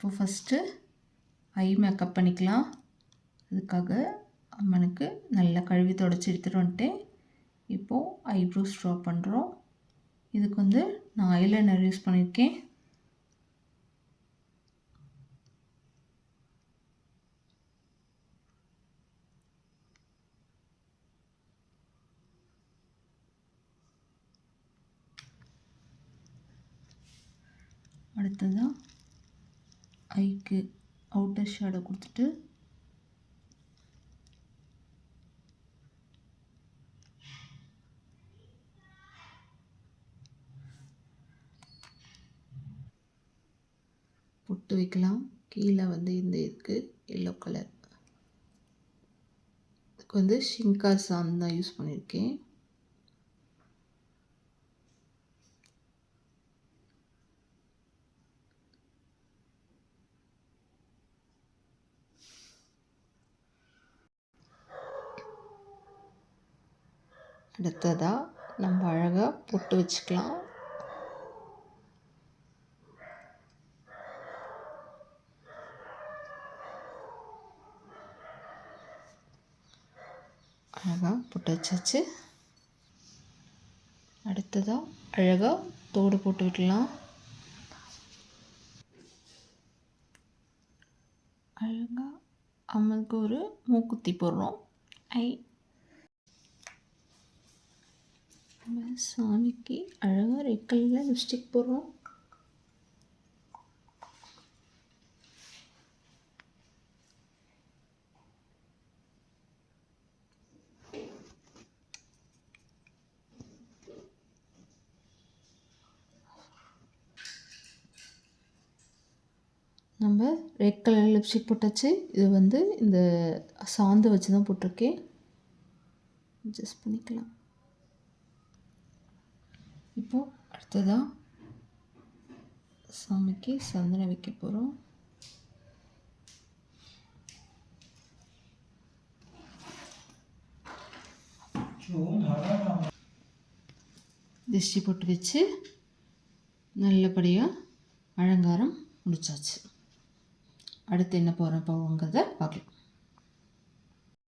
இப்போ first eye makeup பண்ணிக்கலாம். அதுக்காக அம்மனுக்கு நல்லா கழுவி தொடச்சி எடுத்துகிட்டு வந்துட்டேன். இப்போது ஐப்ரோஸ் ட்ரா பண்ணுறோம். இதுக்கு நான் ஐலைனர் யூஸ் பண்ணியிருக்கேன். அடுத்ததாக ஐக்கு அவுட்டர் ஷேடோ கொடுத்துட்டு பொட்டு வைக்கலாம். கீழே இந்த இதுக்கு எல்லோ கலர், இதுக்கு ஷிங்கார் சாந்து தான் யூஸ் பண்ணியிருக்கேன். அடுத்ததாக நம்ம அழகாக பொட்டு வச்சுக்கலாம். அழகாக பொட்டு வச்சாச்சு. அடுத்ததாக அழகாக தோடு போட்டு விடலாம். அழகாக அம்மனுக்கு ஒரு மூக்குத்தி போடுறோம். சாமிக்கு அழகாக ரெட் கலரில் லிப்ஸ்டிக் போடுறோம். நம்ம ரெட் கலர் லிப்ஸ்டிக் போட்டாச்சு. இது இந்த சாந்து வச்சு தான் போட்டிருக்கேன். அட்ஜஸ்ட் பண்ணிக்கலாம். இப்போது அடுத்ததாக சாமிக்கு சந்தனம் வைக்க போகிறோம். திஷ்டி போட்டு வச்சு நல்லபடியாக அலங்காரம் முடிச்சாச்சு. அடுத்து என்ன போகிறோங்கிறத பார்க்கலாம்.